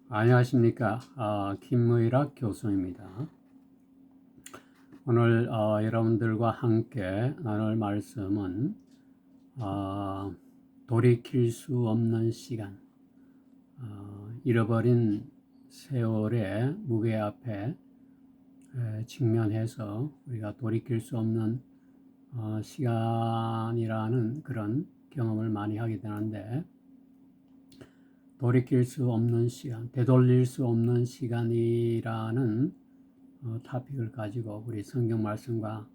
안녕하십니까. 김의락 교수입니다. 오늘 여러분들과 함께 나눌 말씀은 돌이킬 수 없는 시간, 잃어버린 세월의 무게 앞에 직면해서 우리가 돌이킬 수 없는 시간이라는 그런 경험을 많이 하게 되는데, 돌이킬 수 없는 시간, 되돌릴 수 없는 시간이라는 토픽을 가지고 우리 성경 말씀과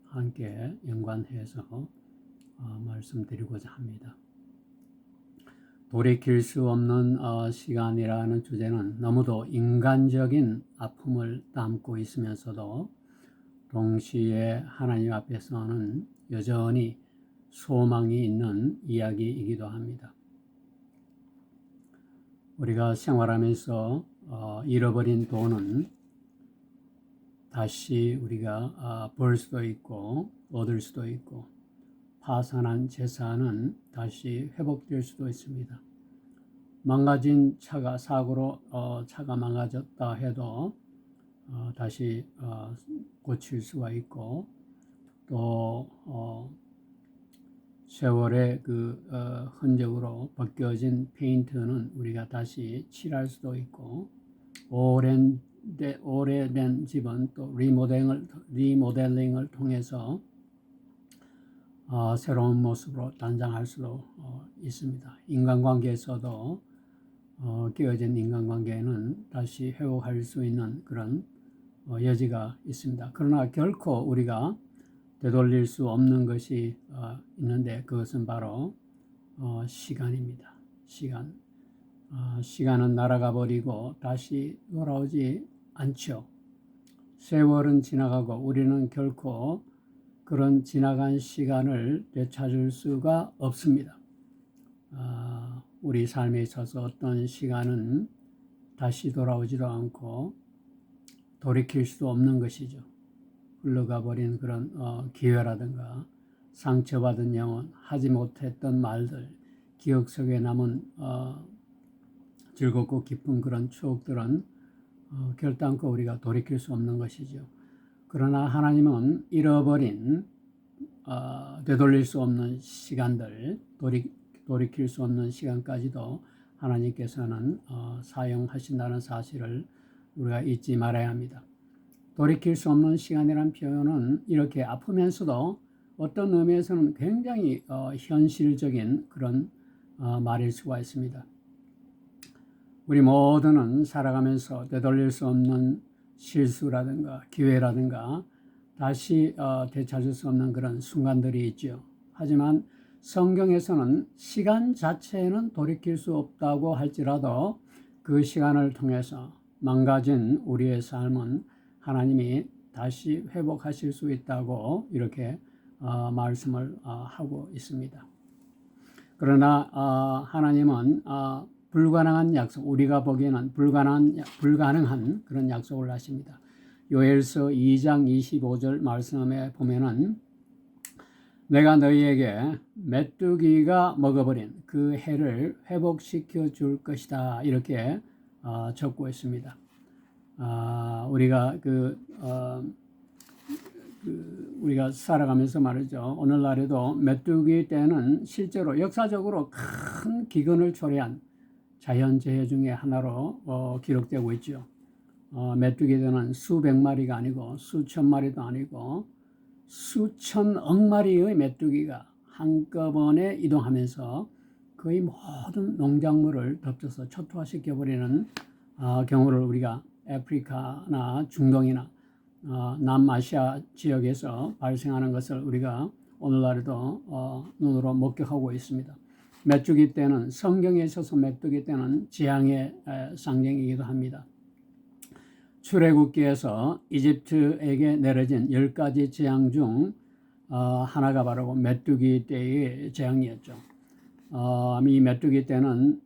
함께 연관해서 말씀드리고자 합니다. 돌이킬 수 없는 시간이라는 주제는 너무도 인간적인 아픔을 담고 있으면서도 동시에 하나님 앞에서는 여전히 소망이 있는 이야기이기도 합니다. 우리가 생활하면서 잃어버린 돈은 다시 우리가 벌 수도 있고 얻을 수도 있고, 파산한 재산은 다시 회복될 수도 있습니다. 망가진 차가 사고로 차가 망가졌다 해도 다시 고칠 수가 있고, 또 세월의 그 흔적으로 벗겨진 페인트는 우리가 다시 칠할 수도 있고, 오래된 집은 또 리모델링을 통해서 새로운 모습으로 단장할 수도 있습니다. 인간관계에서도 깨어진 인간관계는 다시 회복할 수 있는 그런 여지가 있습니다. 그러나 결코 우리가 되돌릴 수 없는 것이 있는데, 그것은 바로 시간입니다. 시간은 날아가 버리고 다시 돌아오지 않죠. 세월은 지나가고 우리는 결코 그런 지나간 시간을 되찾을 수가 없습니다. 우리 삶에 있어서 어떤 시간은 다시 돌아오지도 않고 돌이킬 수도 없는 것이죠. 흘러가 버린 그런 기회라든가 상처받은 영혼, 하지 못했던 말들, 기억 속에 남은 즐겁고 기쁜 그런 추억들은 결단코 우리가 돌이킬 수 없는 것이죠. 그러나 하나님은 잃어버린 되돌릴 수 없는 시간들, 돌이킬 수 없는 시간까지도 하나님께서는 사용하신다는 사실을 우리가 잊지 말아야 합니다. 돌이킬 수 없는 시간이라는 표현은 이렇게 아프면서도 어떤 의미에서는 굉장히 현실적인 그런 말일 수가 있습니다. 우리 모두는 살아가면서 되돌릴 수 없는 실수라든가 기회라든가 다시 되찾을 수 없는 그런 순간들이 있죠. 하지만 성경에서는 시간 자체는 돌이킬 수 없다고 할지라도 그 시간을 통해서 망가진 우리의 삶은 하나님이 다시 회복하실 수 있다고 이렇게 말씀을 하고 있습니다. 그러나 하나님은 불가능한 약속, 우리가 보기에는 불가능한 그런 약속을 하십니다. 요엘서 2장 25절 말씀에 보면은 내가 너희에게 메뚜기가 먹어버린 그 해를 회복시켜 줄 것이다, 이렇게 적고 있습니다. 우리가 우리가 살아가면서 말이죠. 오늘날에도 메뚜기 때는 실제로 역사적으로 큰 기근을 초래한 자연재해 중에 하나로 기록되고 있죠. 메뚜기 때는 수백 마리가 아니고 수천 마리도 아니고 수천억 마리의 메뚜기가 한꺼번에 이동하면서 거의 모든 농작물을 덮쳐서 초토화시켜버리는 경우를 우리가 아프리카나 중동이나 남아시아 지역에서 발생하는 것을 우리가 오늘날에도 눈으로 목격하고 있습니다. 메뚜기 떼는, 성경에 있어서 메뚜기 떼는 재앙의 상징이기도 합니다. 출애굽기에서 이집트에게 내려진 10가지 재앙 중 하나가 바로 메뚜기 떼의 재앙이었죠. 이 메뚜기 떼는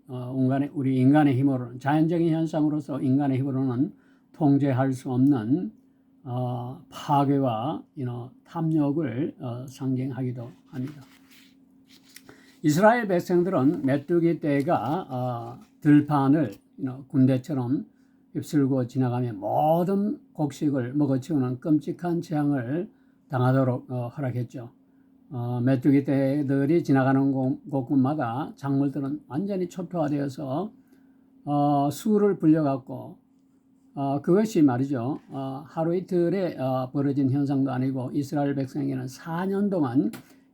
우리 인간의 힘으로는, 자연적인 현상으로서 인간의 힘으로는 통제할 수 없는 파괴와 탐욕을 상징하기도 합니다. 이스라엘 백성들은 메뚜기 떼가 들판을 군대처럼 휩쓸고 지나가며 모든 곡식을 먹어치우는 끔찍한 재앙을 당하도록 허락했죠. 메뚜기 떼들이 지나가는 곳마다 작물들은 완전히 초토화되어서 수를 불려갖고 그것이 말이죠. 하루 이틀에 벌어진 현상도 아니고 이스라엘 백성에게는 4년 동안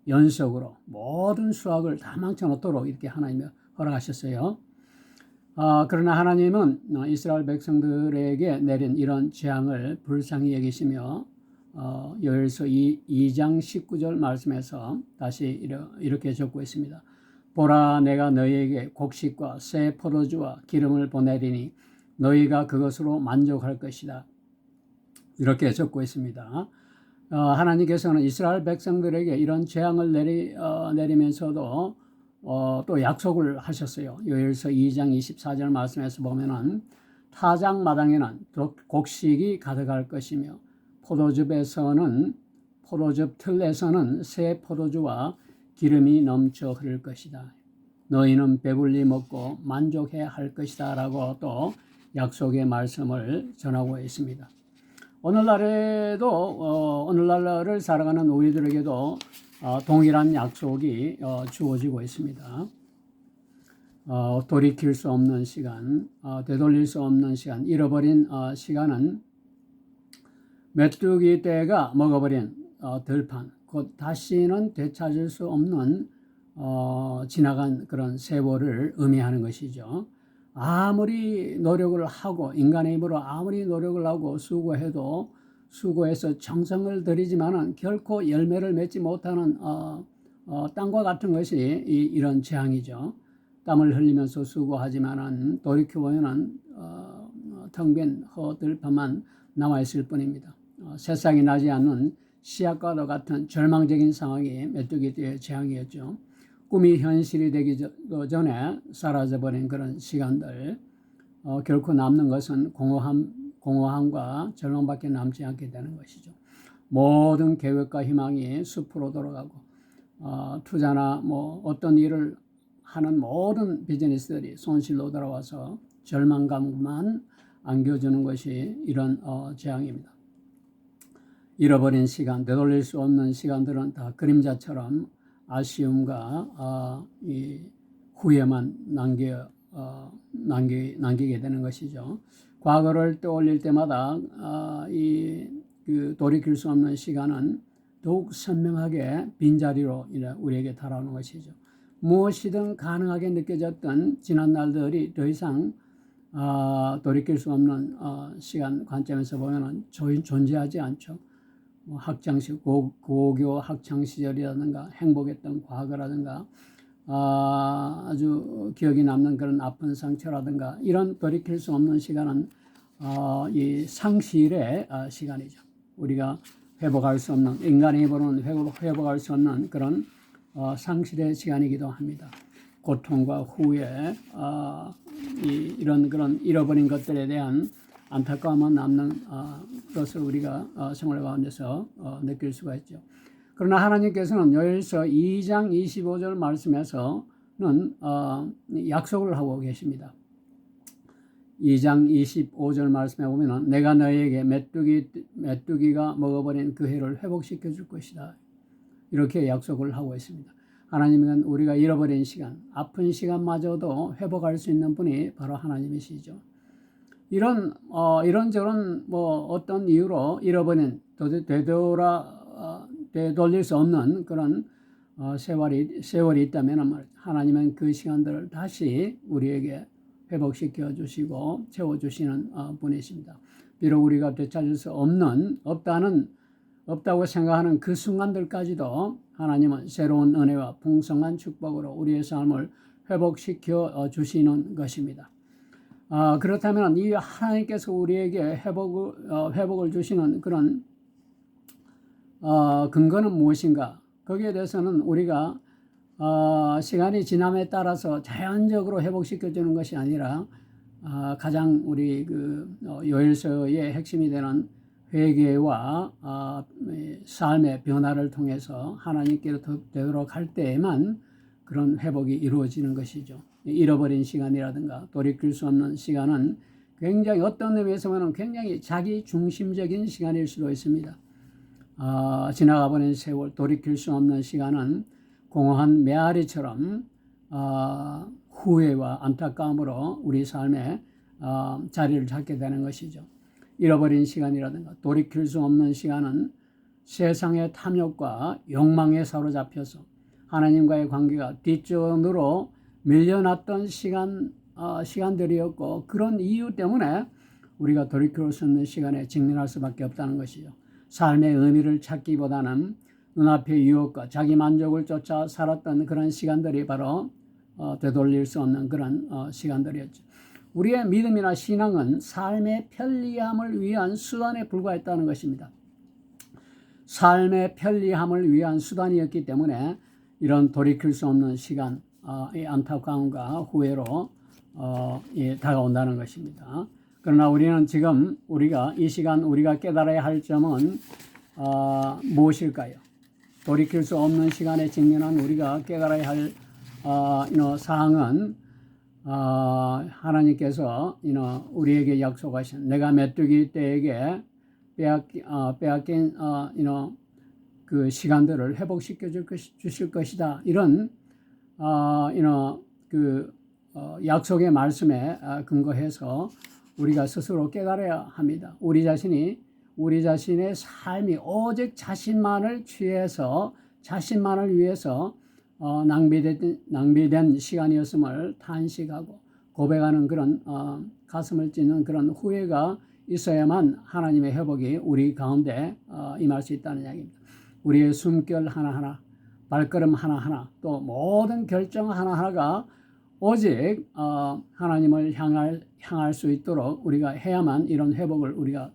연속으로 모든 수확을 다 망쳐놓도록 이렇게 하나님이 허락하셨어요. 그러나 하나님은 이스라엘 백성들에게 내린 이런 재앙을 불쌍히 여기시며 요엘서 2장 19절 말씀에서 다시 이렇게 적고 있습니다. 보라, 내가 너희에게 곡식과 새 포도주와 기름을 보내리니 너희가 그것으로 만족할 것이다. 이렇게 적고 있습니다. 하나님께서는 이스라엘 백성들에게 이런 재앙을 내리면서도 또 약속을 하셨어요. 요엘서 2장 24절 말씀에서 보면은 타작마당에는 곡식이 가득할 것이며 포도즙 틀에서는 새 포도주와 기름이 넘쳐 흐를 것이다. 너희는 배불리 먹고 만족해야 할 것이다 라고 또 약속의 말씀을 전하고 있습니다. 오늘날을 살아가는 우리들에게도 동일한 약속이 주어지고 있습니다. 돌이킬 수 없는 시간, 되돌릴 수 없는 시간, 잃어버린 시간은 메뚜기 떼가 먹어버린 들판, 곧 다시는 되찾을 수 없는 지나간 그런 세월을 의미하는 것이죠. 아무리 노력을 하고 인간의 힘으로 아무리 노력을 하고 수고해서 정성을 들이지만은 결코 열매를 맺지 못하는 땅과 같은 것이 이런 재앙이죠. 땀을 흘리면서 수고하지만은 돌이켜 보면은 텅 빈 허들판만 남아 있을 뿐입니다. 새싹이 나지 않는 씨앗과도 같은 절망적인 상황이 메뚜기떼의 재앙이었죠. 꿈이 현실이 되기 전에 사라져버린 그런 시간들, 결코 남는 것은 공허함과 절망밖에 남지 않게 되는 것이죠. 모든 계획과 희망이 숲으로 돌아가고 투자나 어떤 일을 하는 모든 비즈니스들이 손실로 돌아와서 절망감만 안겨주는 것이 이런 재앙입니다. 잃어버린 시간, 되돌릴 수 없는 시간들은 다 그림자처럼 아쉬움과 이 후회만 남기게 되는 것이죠. 과거를 떠올릴 때마다 돌이킬 수 없는 시간은 더욱 선명하게 빈자리로 우리에게 달아오는 것이죠. 무엇이든 가능하게 느껴졌던 지난 날들이 더 이상 돌이킬 수 없는 시간 관점에서 보면 존재하지 않죠. 고교 학창 시절이라든가 행복했던 과거라든가 아주 기억이 남는 그런 아픈 상처라든가 이런 돌이킬 수 없는 시간은 이 상실의 시간이죠. 우리가 회복할 수 없는, 인간의 힘으로는 회복할 수 없는 그런 상실의 시간이기도 합니다. 고통과 후회, 이런 그런 잃어버린 것들에 대한 안타까움만 남는 것을 우리가 생활 가운데서 느낄 수가 있죠. 그러나 하나님께서는 요엘서 2장 25절 말씀에서는 약속을 하고 계십니다. 2장 25절 말씀에 보면 내가 너희에게 메뚜기가 먹어버린 그 해를 회복시켜 줄 것이다. 이렇게 약속을 하고 있습니다. 하나님은 우리가 잃어버린 시간, 아픈 시간마저도 회복할 수 있는 분이 바로 하나님이시죠. 이런저런 어떤 이유로 잃어버린 되돌릴 수 없는 그런 세월이 있다면 하나님은 그 시간들을 다시 우리에게 회복시켜 주시고 채워주시는 분이십니다. 비록 우리가 되찾을 수 없다고 생각하는 그 순간들까지도 하나님은 새로운 은혜와 풍성한 축복으로 우리의 삶을 회복시켜 주시는 것입니다. 그렇다면 이 하나님께서 우리에게 회복을 주시는 그런 근거는 무엇인가? 거기에 대해서는 우리가 시간이 지남에 따라서 자연적으로 회복시켜 주는 것이 아니라 가장 우리 요엘서의 핵심이 되는 회개와 삶의 변화를 통해서 하나님께로 되도록 할 때에만 그런 회복이 이루어지는 것이죠. 잃어버린 시간이라든가 돌이킬 수 없는 시간은 굉장히 어떤 의미에서 보면 굉장히 자기 중심적인 시간일 수도 있습니다. 지나가 버린 세월, 돌이킬 수 없는 시간은 공허한 메아리처럼 후회와 안타까움으로 우리 삶에 자리를 잡게 되는 것이죠. 잃어버린 시간이라든가 돌이킬 수 없는 시간은 세상의 탐욕과 욕망에 사로잡혀서 하나님과의 관계가 뒷전으로 밀려났던 시간들이었고, 그런 이유 때문에 우리가 돌이킬 수 없는 시간에 직면할 수밖에 없다는 것이죠. 삶의 의미를 찾기보다는 눈앞의 유혹과 자기 만족을 쫓아 살았던 그런 시간들이 바로 되돌릴 수 없는 그런 시간들이었죠. 우리의 믿음이나 신앙은 삶의 편리함을 위한 수단에 불과했다는 것입니다. 삶의 편리함을 위한 수단이었기 때문에 이런 돌이킬 수 없는 시간, 이 안타까움과 후회로 다가온다는 것입니다. 그러나 우리는 지금 이 시간 우리가 깨달아야 할 점은 무엇일까요? 돌이킬 수 없는 시간에 직면한 우리가 깨달아야 할 사항은 하나님께서 우리에게 약속하신 내가 메뚜기 떼에게 빼앗긴 그 시간들을 회복시켜 주실 것이다. 이런 약속의 말씀에 근거해서 우리가 스스로 깨달아야 합니다. 우리 자신의 삶이 오직 자신만을 취해서 자신만을 위해서 낭비된 시간이었음을 탄식하고 고백하는 그런 가슴을 찢는 그런 후회가 있어야만 하나님의 회복이 우리 가운데 임할 수 있다는 이야기입니다. 우리의 숨결 하나하나, 발걸음 하나하나, 또 모든 결정 하나하나가 오직 하나님을 향할 수 있도록 우리가 해야만 이런 회복을 우리가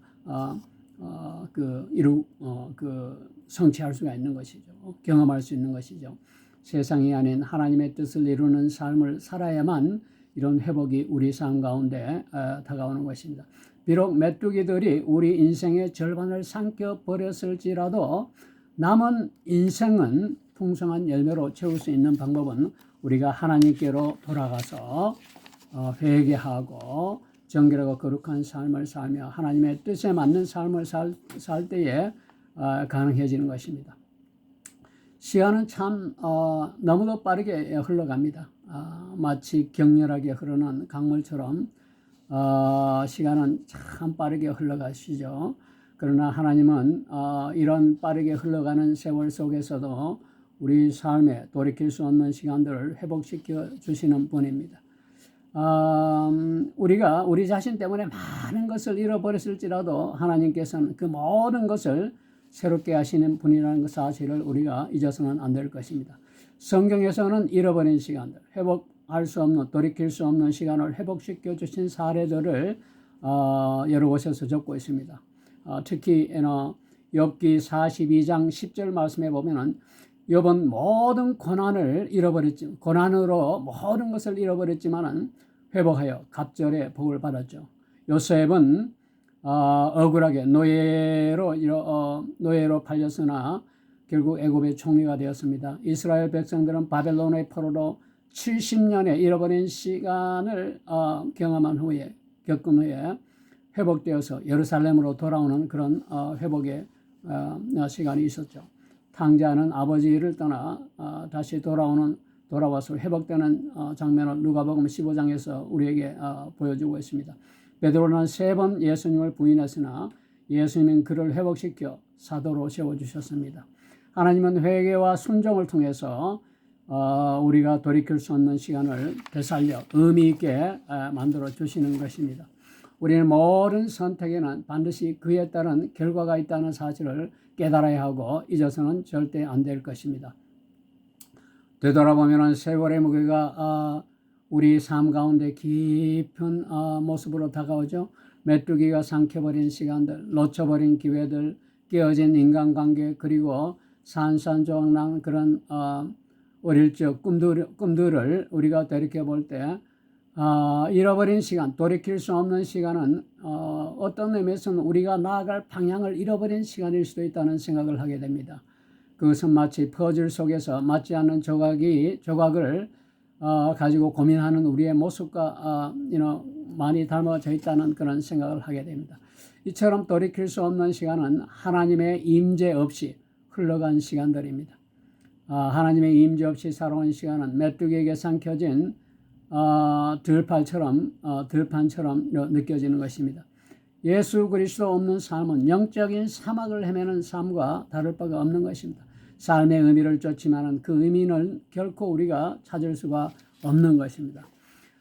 성취할 수가 있는 것이죠. 경험할 수 있는 것이죠. 세상이 아닌 하나님의 뜻을 이루는 삶을 살아야만 이런 회복이 우리 삶 가운데 다가오는 것입니다. 비록 메뚜기들이 우리 인생의 절반을 삼켜버렸을지라도 남은 인생은 풍성한 열매로 채울 수 있는 방법은 우리가 하나님께로 돌아가서 회개하고 정결하고 거룩한 삶을 살며 하나님의 뜻에 맞는 삶을 살 때에 가능해지는 것입니다. 시간은 참 너무도 빠르게 흘러갑니다. 마치 격렬하게 흐르는 강물처럼 시간은 참 빠르게 흘러가시죠. 그러나 하나님은 이런 빠르게 흘러가는 세월 속에서도 우리 삶에 돌이킬 수 없는 시간들을 회복시켜 주시는 분입니다. 우리가 우리 자신 때문에 많은 것을 잃어버렸을지라도 하나님께서는 그 모든 것을 새롭게 하시는 분이라는 사실을 우리가 잊어서는 안 될 것입니다. 성경에서는 잃어버린 시간들, 회복할 수 없는, 돌이킬 수 없는 시간을 회복시켜 주신 사례들을 여러 곳에서 적고 있습니다. 특히 욥기 42장 10절 말씀에 보면은 욥은 모든 고난으로 모든 것을 잃어버렸지만은 회복하여 갑절의 복을 받았죠. 요셉은 억울하게 노예로 팔렸으나 결국 애굽의 총리가 되었습니다. 이스라엘 백성들은 바벨론의 포로로 70년의 잃어버린 시간을 겪은 후에 회복되어서 예루살렘으로 돌아오는 그런 회복의 시간이 있었죠. 탕자는 아버지를 떠나 다시 돌아와서 회복되는 장면을 누가복음 15장에서 우리에게 보여주고 있습니다. 베드로는 3번 예수님을 부인했으나 예수님은 그를 회복시켜 사도로 세워주셨습니다. 하나님은 회개와 순종을 통해서 우리가 돌이킬 수 없는 시간을 되살려 의미 있게 만들어 주시는 것입니다. 우리는 모든 선택에는 반드시 그에 따른 결과가 있다는 사실을 깨달아야 하고 잊어서는 절대 안 될 것입니다. 되돌아보면 세월의 무게가 우리 삶 가운데 깊은 모습으로 다가오죠. 메뚜기가 삼켜버린 시간들, 놓쳐버린 기회들, 깨어진 인간관계, 그리고 산산조각난 그런 어릴 적 꿈들을 우리가 되돌이켜볼 때 잃어버린 시간, 돌이킬 수 없는 시간은 어떤 의미에서는 우리가 나아갈 방향을 잃어버린 시간일 수도 있다는 생각을 하게 됩니다. 그것은 마치 퍼즐 속에서 맞지 않는 조각을 가지고 고민하는 우리의 모습과 많이 닮아져 있다는 그런 생각을 하게 됩니다. 이처럼 돌이킬 수 없는 시간은 하나님의 임재 없이 흘러간 시간들입니다. 하나님의 임재 없이 살아온 시간은 메뚜기에게 삼켜진 들판처럼 느껴지는 것입니다. 예수 그리스도 없는 삶은 영적인 사막을 헤매는 삶과 다를 바가 없는 것입니다. 삶의 의미를 쫓지만은 그 의미는 결코 우리가 찾을 수가 없는 것입니다.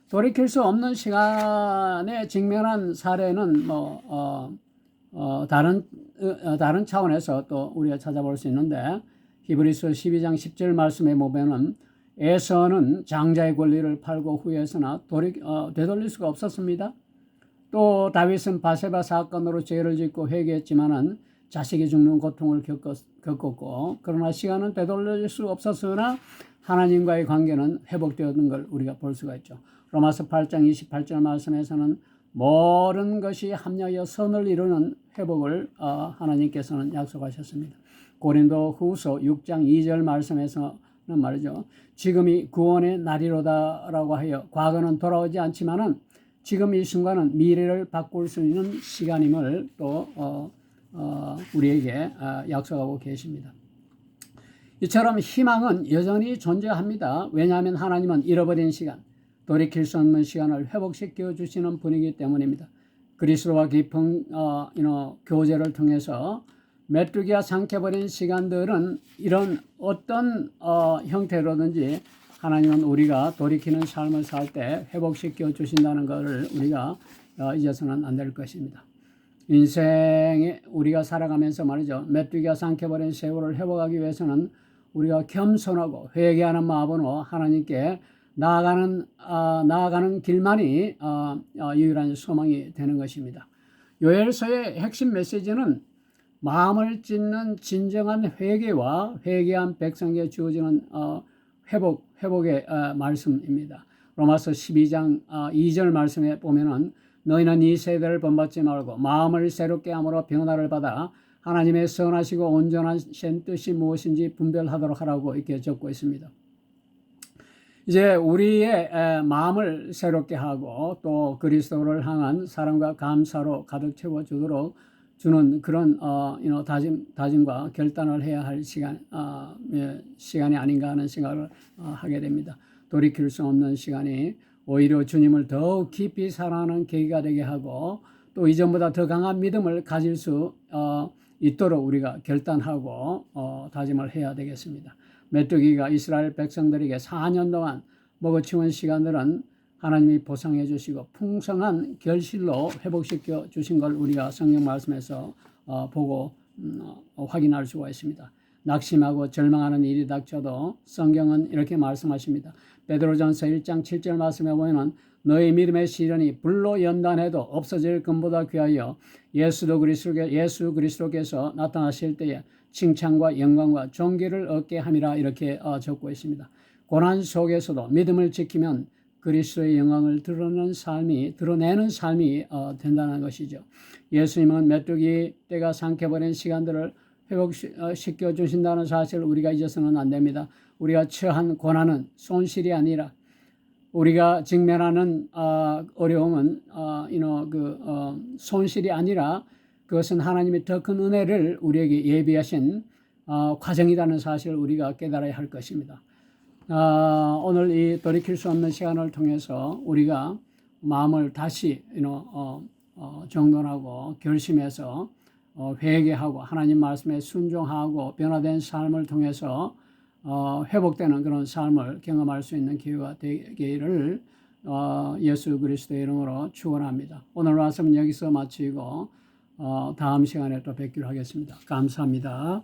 돌이킬 수 없는 시간에 직면한 사례는 다른 차원에서 또 우리가 찾아볼 수 있는데, 히브리서 12장 10절 말씀에 보면은 에서는 장자의 권리를 팔고 후에서나 되돌릴 수가 없었습니다. 또 다윗은 바세바 사건으로 죄를 짓고 회개했지만은 자식이 죽는 고통을 겪었고, 그러나 시간은 되돌릴 수 없었으나 하나님과의 관계는 회복되었는 걸 우리가 볼 수가 있죠. 로마서 8장 28절 말씀에서는 모든 것이 합력하여 선을 이루는 회복을 하나님께서는 약속하셨습니다. 고린도 후서 6장 2절 말씀에서는 말이죠. 지금이 구원의 날이로다라고 하여 과거는 돌아오지 않지만은 지금 이 순간은 미래를 바꿀 수 있는 시간임을 또 우리에게 약속하고 계십니다. 이처럼 희망은 여전히 존재합니다. 왜냐하면 하나님은 잃어버린 시간, 돌이킬 수 없는 시간을 회복시켜 주시는 분이기 때문입니다. 그리스도와 깊은 교제를 통해서 메뚜기와 삼켜버린 시간들은 이런 어떤 형태로든지 하나님은 우리가 돌이키는 삶을 살 때 회복시켜 주신다는 것을 우리가 잊어서는 안 될 것입니다. 인생에 우리가 살아가면서 말이죠. 메뚜기가 삼켜버린 세월을 회복하기 위해서는 우리가 겸손하고 회개하는 마음으로 하나님께 나아가는 길만이 유일한 소망이 되는 것입니다. 요엘서의 핵심 메시지는 마음을 찢는 진정한 회개와 회개한 백성에게 주어지는 회복의 말씀입니다. 로마서 12장 2절 말씀에 보면은 너희는 이 세대를 본받지 말고 마음을 새롭게 함으로 변화를 받아 하나님의 선하시고 온전하신 뜻이 무엇인지 분별하도록 하라고 이렇게 적고 있습니다. 이제 우리의 마음을 새롭게 하고 또 그리스도를 향한 사랑과 감사로 가득 채워주도록 주는 그런 다짐과 결단을 해야 할 시간이 아닌가 하는 생각을 하게 됩니다. 돌이킬 수 없는 시간이 오히려 주님을 더욱 깊이 사랑하는 계기가 되게 하고 또 이전보다 더 강한 믿음을 가질 수 있도록 우리가 결단하고 다짐을 해야 되겠습니다. 메뚜기가 이스라엘 백성들에게 4년 동안 먹어치운 시간들은 하나님이 보상해 주시고 풍성한 결실로 회복시켜 주신 걸 우리가 성경 말씀에서 보고 확인할 수가 있습니다. 낙심하고 절망하는 일이 닥쳐도 성경은 이렇게 말씀하십니다. 베드로전서 1장 7절 말씀에 보면 너희 믿음의 시련이 불로 연단해도 없어질 금보다 귀하여 예수 그리스도께서 나타나실 때에 칭찬과 영광과 존귀를 얻게 함이라 이렇게 적고 있습니다. 고난 속에서도 믿음을 지키면 그리스도의 영광을 드러내는 삶이 된다는 것이죠. 예수님은 메뚜기 떼가 삼켜버린 시간들을 회복시켜 주신다는 사실을 우리가 잊어서는 안 됩니다. 우리가 처한 고난은 손실이 아니라 우리가 직면하는 어려움은 손실이 아니라 그것은 하나님의 더 큰 은혜를 우리에게 예비하신 과정이라는 사실을 우리가 깨달아야 할 것입니다. 오늘 이 돌이킬 수 없는 시간을 통해서 우리가 마음을 다시 정돈하고 결심해서 회개하고 하나님 말씀에 순종하고 변화된 삶을 통해서 회복되는 그런 삶을 경험할 수 있는 기회가 되기를 예수 그리스도의 이름으로 축원합니다. 오늘 말씀은 여기서 마치고 다음 시간에 또 뵙기로 하겠습니다. 감사합니다.